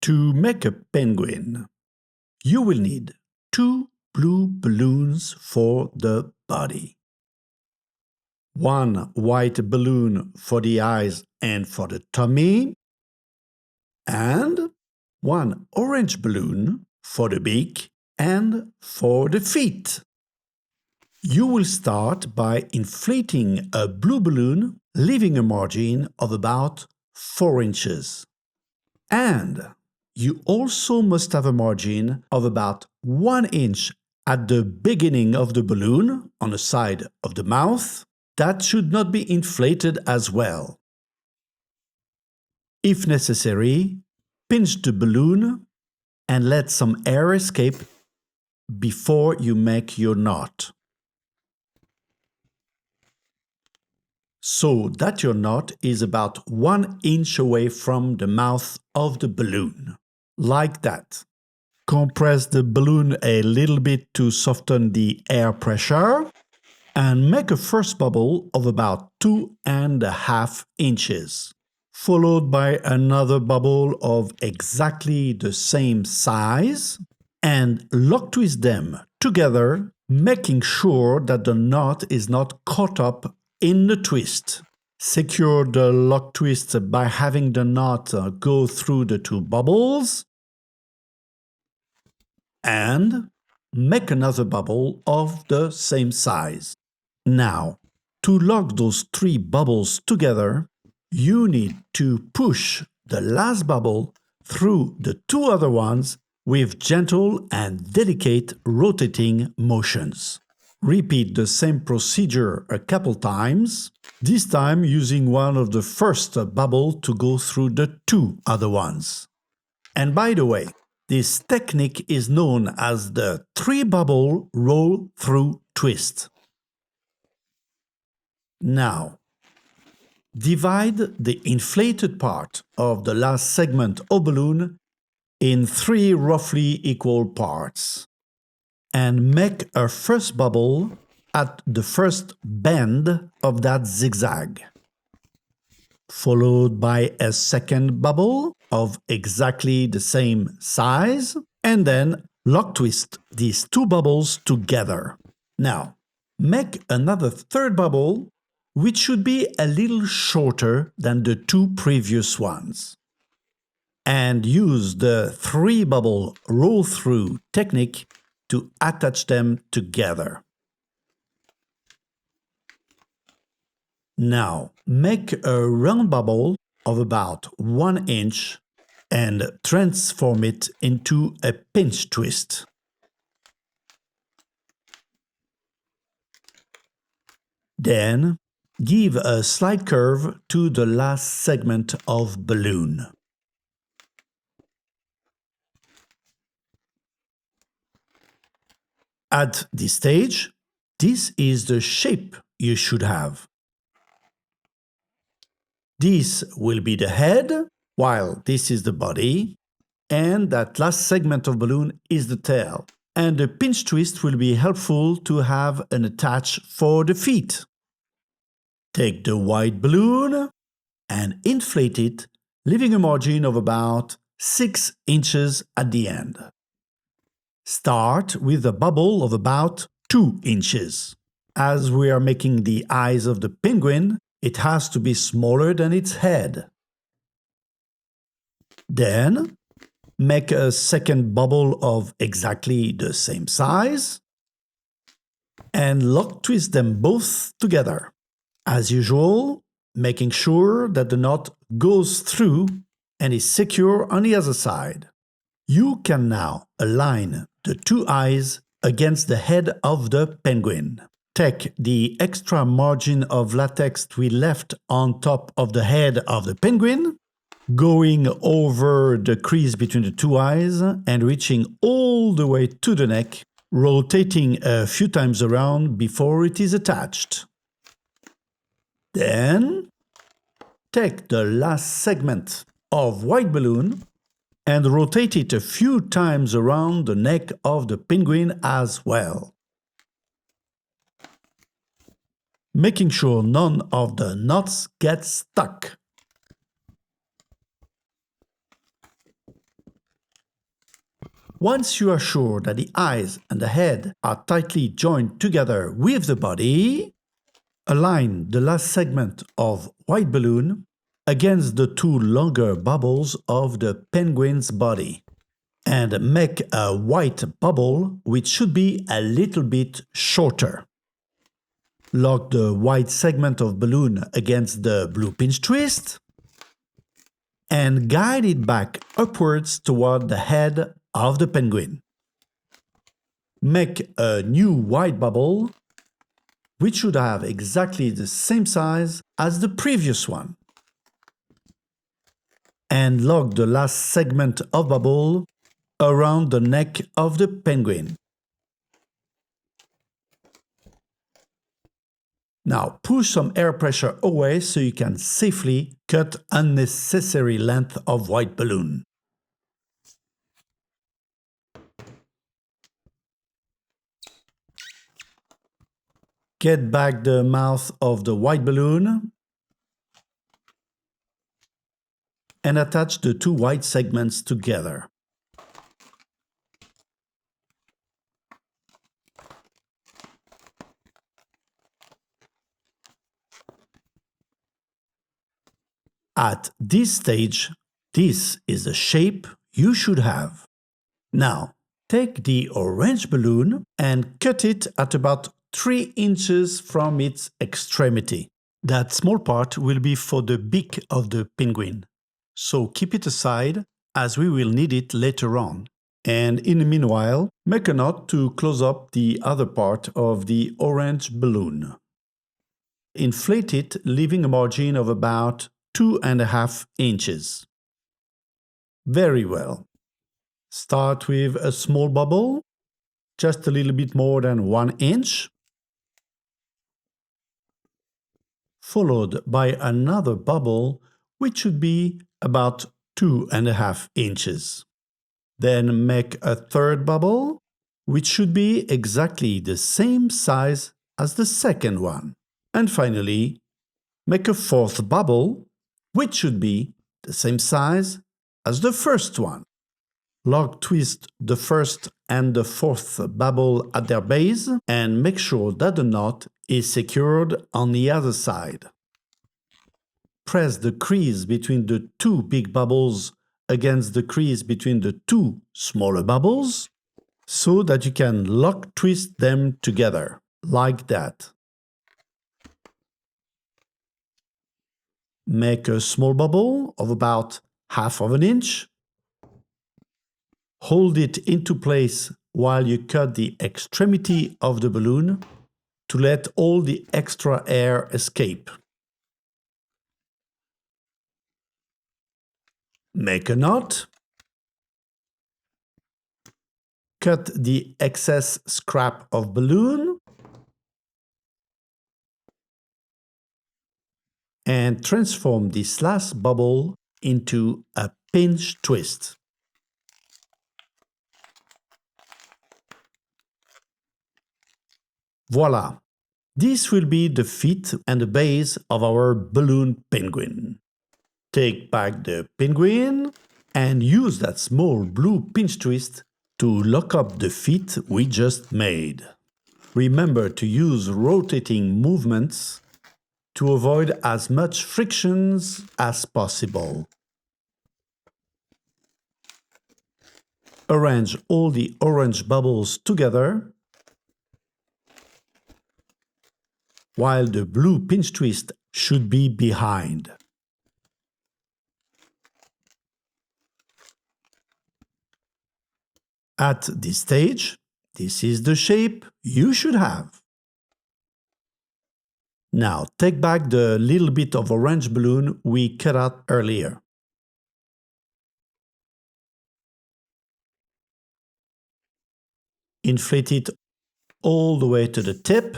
To make a penguin, you will need 2 blue balloons for the body, 1 white balloon for the eyes and for the tummy, and 1 orange balloon for the beak and for the feet. You will start by inflating a blue balloon, leaving a margin of about 4 inches. And you also must have a margin of about 1 inch at the beginning of the balloon on the side of the mouth. That should not be inflated as well. If necessary, pinch the balloon and let some air escape before you make your knot, so that your knot is about 1 inch away from the mouth of the balloon. Like that. Compress the balloon a little bit to soften the air pressure and make a first bubble of about 2.5 inches, followed by another bubble of exactly the same size, and lock twist them together, making sure that the knot is not caught up in the twist. Secure the lock twist by having the knot go through the 2 bubbles, and make another bubble of the same size. Now, to lock those 3 bubbles together, you need to push the last bubble through the 2 other ones with gentle and delicate rotating motions. Repeat the same procedure a couple times, this time using one of the first bubble to go through the 2 other ones. And by the way, this technique is known as the 3-bubble roll-through twist. Now, divide the inflated part of the last segment of balloon in 3 roughly equal parts and make a first bubble at the first bend of that zigzag, followed by a second bubble of exactly the same size, and then lock twist these 2 bubbles together. Now, make another third bubble, which should be a little shorter than the 2 previous ones, and use the 3-bubble roll-through technique to attach them together. Now, make a round bubble of about 1 inch and transform it into a pinch twist. Then, give a slight curve to the last segment of balloon. At this stage, this is the shape you should have. This will be the head, while this is the body, and that last segment of balloon is the tail. And the pinch twist will be helpful to have an attach for the feet. Take the white balloon and inflate it, leaving a margin of about 6 inches at the end. Start with a bubble of about 2 inches. As we are making the eyes of the penguin, it has to be smaller than its head. Then, make a second bubble of exactly the same size and lock twist them both together. As usual, making sure that the knot goes through and is secure on the other side. You can now align the 2 eyes against the head of the penguin. Take the extra margin of latex we left on top of the head of the penguin, going over the crease between the 2 eyes and reaching all the way to the neck, rotating a few times around before it is attached. Then, take the last segment of white balloon and rotate it a few times around the neck of the penguin as well, making sure none of the knots get stuck. Once you are sure that the eyes and the head are tightly joined together with the body, align the last segment of white balloon against the two longer bubbles of the penguin's body and make a white bubble which should be a little bit shorter. Lock the white segment of balloon against the blue pinch twist and guide it back upwards toward the head of the penguin. Make a new white bubble which should have exactly the same size as the previous one. And lock the last segment of bubble around the neck of the penguin. Now push some air pressure away so you can safely cut unnecessary length of white balloon. Get back the mouth of the white balloon and attach the two white segments together. At this stage, this is the shape you should have. Now, take the orange balloon and cut it at about 3 inches from its extremity. That small part will be for the beak of the penguin, so keep it aside as we will need it later on. And in the meanwhile, make a knot to close up the other part of the orange balloon. Inflate it, leaving a margin of about 2.5 inches. Very well. Start with a small bubble, just a little bit more than 1 inch, followed by another bubble which should be about 2.5 inches. Then make a third bubble which should be exactly the same size as the second one. And finally, make a fourth bubble which should be the same size as the first one. Lock twist the first and the fourth bubble at their base and make sure that the knot is secured on the other side. Press the crease between the two big bubbles against the crease between the two smaller bubbles so that you can lock twist them together, like that. Make a small bubble of about 1/2 inch. Hold it into place while you cut the extremity of the balloon to let all the extra air escape. Make a knot. Cut the excess scrap of balloon and transform this last bubble into a pinch twist. Voila! This will be the feet and the base of our balloon penguin. Take back the penguin and use that small blue pinch twist to lock up the feet we just made. Remember to use rotating movements to avoid as much frictions as possible. Arrange all the orange bubbles together while the blue pinch twist should be behind. At this stage, this is the shape you should have. Now take back the little bit of orange balloon we cut out earlier. Inflate it all the way to the tip.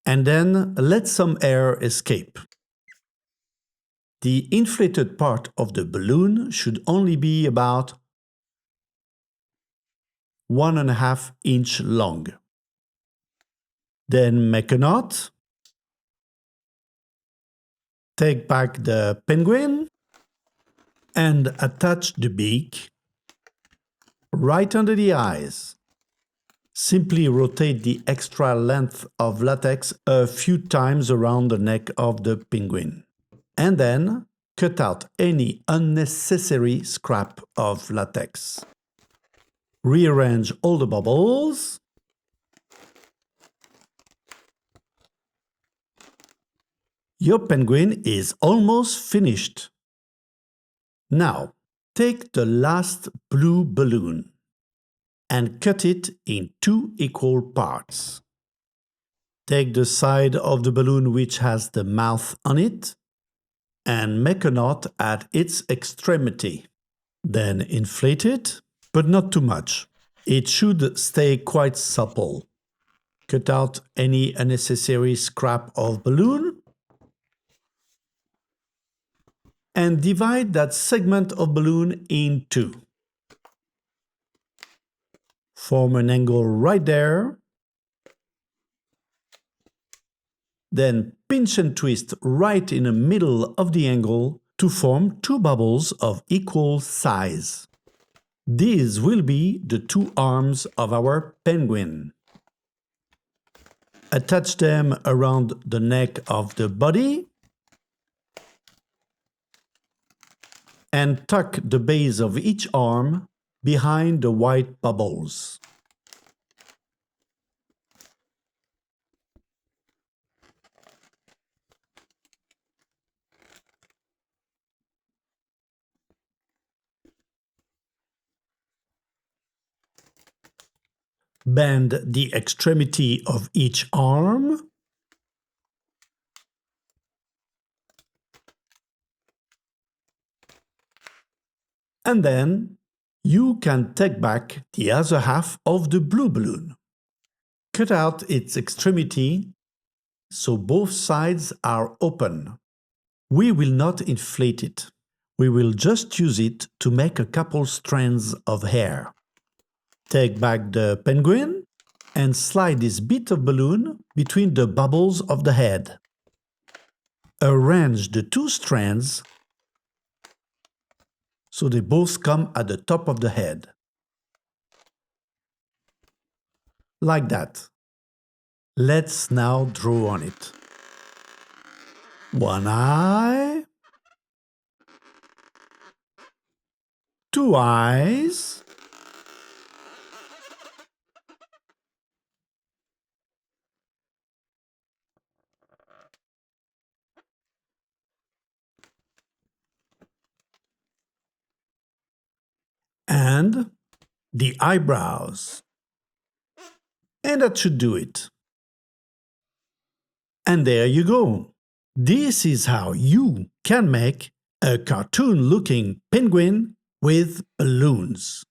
And then let some air escape. The inflated part of the balloon should only be about 1.5 inch long. Then make a knot. Take back the penguin And attach the beak right under the eyes. Simply rotate the extra length of latex a few times around the neck of the penguin. And then cut out any unnecessary scrap of latex. Rearrange all the bubbles. Your penguin is almost finished. Now, take the last blue balloon and cut it in 2 equal parts. Take the side of the balloon which has the mouth on it and make a knot at its extremity. Then inflate it, but not too much. It should stay quite supple. Cut out any unnecessary scrap of balloon and divide that segment of balloon in 2. Form an angle right there. Then pinch and twist right in the middle of the angle to form 2 bubbles of equal size. These will be the 2 arms of our penguin. Attach them around the neck of the body and tuck the base of each arm behind the white bubbles. Bend the extremity of each arm. And then you can take back the other half of the blue balloon. Cut out its extremity so both sides are open. We will not inflate it. We will just use it to make a couple strands of hair. Take back the penguin and slide this bit of balloon between the bubbles of the head. Arrange the 2 strands so they both come at the top of the head. Like that. Let's now draw on it. 1 eye, 2 eyes, and the eyebrows. And that should do it. And there you go. This is how you can make a cartoon-looking penguin with balloons.